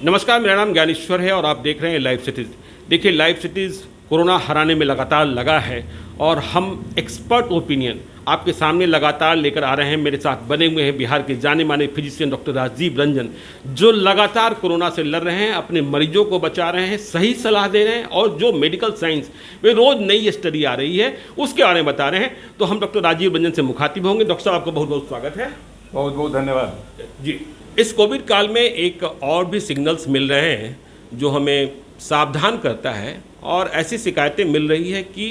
नमस्कार, मेरा नाम ज्ञानेश्वर है और आप देख रहे हैं लाइव सिटीज़। देखिए, लाइव सिटीज़ कोरोना हराने में लगातार लगा है और हम एक्सपर्ट ओपिनियन आपके सामने लगातार लेकर आ रहे हैं। मेरे साथ बने हुए हैं बिहार के जाने माने फिजिशियन डॉक्टर राजीव रंजन, जो लगातार कोरोना से लड़ रहे हैं, अपने मरीजों को बचा रहे हैं, सही सलाह दे रहे हैं और जो मेडिकल साइंस में रोज़ नई स्टडी आ रही है उसके बारे में बता रहे हैं। तो हम डॉक्टर राजीव रंजन से मुखातिब होंगे। डॉक्टर साहब, आपका बहुत बहुत स्वागत है। बहुत बहुत धन्यवाद जी। इस कोविड काल में एक और भी सिग्नल्स मिल रहे हैं जो हमें सावधान करता है और ऐसी शिकायतें मिल रही है कि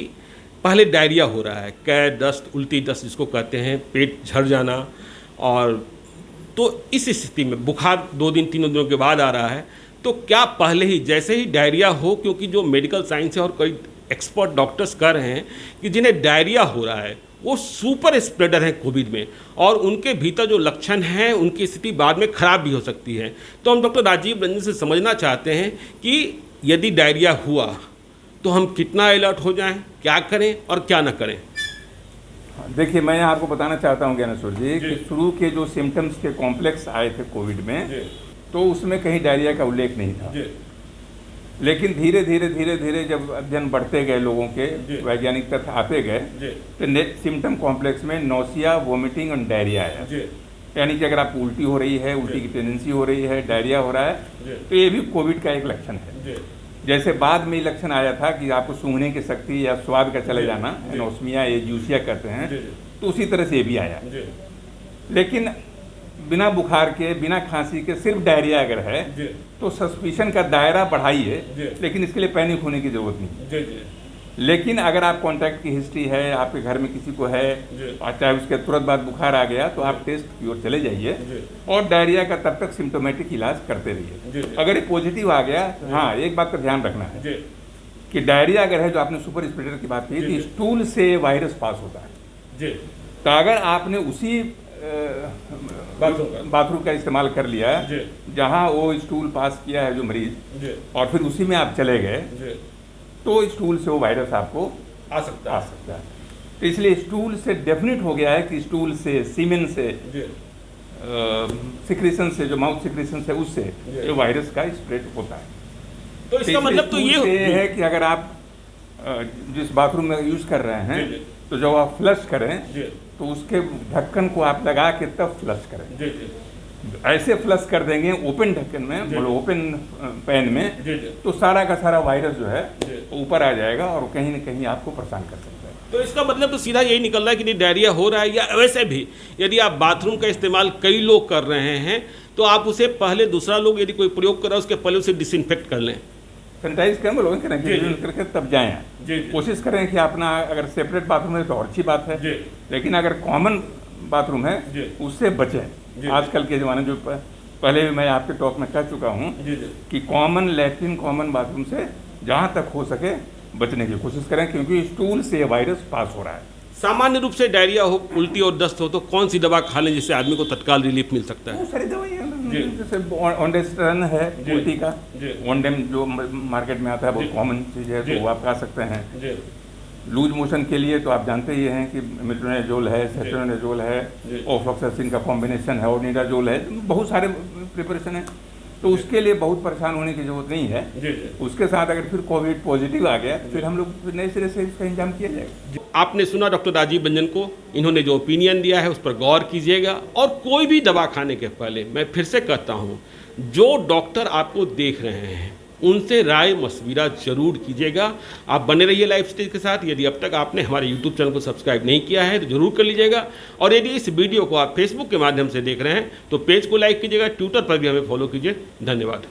पहले डायरिया हो रहा है, कैर दस्त, उल्टी दस्त जिसको कहते हैं, पेट झड़ जाना, और तो इस स्थिति में बुखार 2 दिन 3 दिनों के बाद आ रहा है। तो क्या पहले ही जैसे ही डायरिया हो, क्योंकि जो मेडिकल साइंस है और कई एक्सपर्ट डॉक्टर्स कह रहे हैं कि जिन्हें डायरिया हो रहा है वो सुपर स्प्रेडर हैं कोविड में, और उनके भीतर जो लक्षण हैं उनकी स्थिति बाद में खराब भी हो सकती है। तो हम डॉक्टर राजीव रंजन से समझना चाहते हैं कि यदि डायरिया हुआ तो हम कितना अलर्ट हो जाएं, क्या करें और क्या ना करें। देखिए, मैं आपको बताना चाहता हूं ज्ञानेश्वर जी कि शुरू के जो सिम्टम्स के कॉम्प्लेक्स आए थे कोविड में, तो उसमें कहीं डायरिया का उल्लेख नहीं था। लेकिन धीरे धीरे जब अध्ययन बढ़ते गए, लोगों के वैज्ञानिक तथ्य आते गए, तो नेक्स्ट सिम्टम कॉम्प्लेक्स में नौसिया, वोमिटिंग और डायरिया आया। यानी कि अगर आपको उल्टी हो रही है, उल्टी की टेंडेंसी हो रही है, डायरिया हो रहा है, तो ये भी कोविड का एक लक्षण है। जैसे बाद में लक्षण आया था कि आपको सूंघने की शक्ति या स्वाद का चले जाना, एनोस्मिया या यूसिया कहते हैं, तो उसी तरह से ये भी आया। लेकिन बिना बुखार के, बिना खांसी के सिर्फ डायरिया अगर है तो सस्पिशन का दायरा बढ़ाइए, लेकिन इसके लिए पैनिक होने की जरूरत नहीं। लेकिन अगर आप कॉन्टैक्ट की हिस्ट्री है, आपके घर में किसी को है और चाहे उसके तुरंत बाद बुखार आ गया, तो आप टेस्ट की ओर चले जाइए और डायरिया का तब तक सिम्टोमेटिक इलाज करते रहिए। अगर ये पॉजिटिव आ गया, हाँ, एक बात का ध्यान रखना है कि डायरिया अगर है, जो आपने सुपर स्प्रेडर की बात की थी, स्टूल से वायरस पास होता है। तो अगर आपने उसी बाथरूम का इस्तेमाल कर लिया जहां वो स्टूल पास किया है जो मरीज, और फिर उसी में आप चले गए, तो स्टूल से वो वायरस आपको आ सकता है। तो इसलिए स्टूल से डेफिनेट हो गया है कि स्टूल से, सीमेन से, सिक्रेशन से, जो माउथ सिक्रेशन से, उससे ये वायरस का स्प्रेड होता है। तो इसका मतलब तो ये है कि अगर आप जिस बाथरूम में यूज कर रहे हैं, तो जब आप फ्लश करें तो उसके ढक्कन को आप लगा के तब फ्लश करें। ऐसे फ्लश कर देंगे ओपन ढक्कन में, ओपन पैन में, तो सारा का सारा वायरस जो है ऊपर आ जाएगा और कहीं न कहीं आपको परेशान कर सकता है। तो इसका मतलब तो सीधा यही निकल रहा है कि डायरिया हो रहा है, या वैसे भी यदि आप बाथरूम का इस्तेमाल कई लोग कर रहे हैं तो आप उसे पहले, दूसरा लोग यदि कोई प्रयोग कर रहा है उसके पहले उसे डिसइंफेक्ट कर लें, सैनिटाइज करें, लोगों करके तब जाएं। कोशिश करें कि अपना अगर सेपरेट बाथरूम है तो और अच्छी बात है, लेकिन अगर कॉमन बाथरूम है उससे बचें। आजकल के ज़माने, जो पहले भी मैं आपके टॉक में कह चुका हूँ कि कॉमन लैट्रिन, कॉमन बाथरूम से जहाँ तक हो सके बचने की कोशिश करें, क्योंकि स्टूल से वायरस पास हो रहा है। सामान्य रूप से डायरिया हो, उल्टी और दस्त हो, तो कौन सी दवा खा लें जिससे आदमी को तत्काल रिलीफ मिल सकता है? सारी दवाइयाँ, जैसे ओंडेस्ट्रन है उल्टी का, ओंडेम जो मार्केट में आता है, बहुत कॉमन चीज़ है, तो वो आप खा सकते हैं। लूज मोशन के लिए तो आप जानते ही हैं कि मेट्रोनिडाजोल है, सेट्रोनिडाजोल है, ऑफ्लॉक्सासिन का कॉम्बिनेशन है, और निडाजोल है, बहुत सारे प्रिपरेशन है, तो उसके लिए बहुत परेशान होने की जरूरत नहीं है। उसके साथ अगर फिर कोविड पॉजिटिव आ गया, फिर हम लोग नए सिरे से इसका इंतजाम किया जाएगा। आपने सुना डॉक्टर राजीव रंजन को, इन्होंने जो ओपिनियन दिया है उस पर गौर कीजिएगा, और कोई भी दवा खाने के पहले मैं फिर से कहता हूँ, जो डॉक्टर आपको देख रहे हैं उनसे राय मशविरा जरूर कीजिएगा। आप बने रहिए लाइव स्टेज के साथ। यदि अब तक आपने हमारे यूट्यूब चैनल को सब्सक्राइब नहीं किया है तो जरूर कर लीजिएगा, और यदि इस वीडियो को आप फेसबुक के माध्यम से देख रहे हैं तो पेज को लाइक कीजिएगा, ट्विटर पर भी हमें फॉलो कीजिए। धन्यवाद।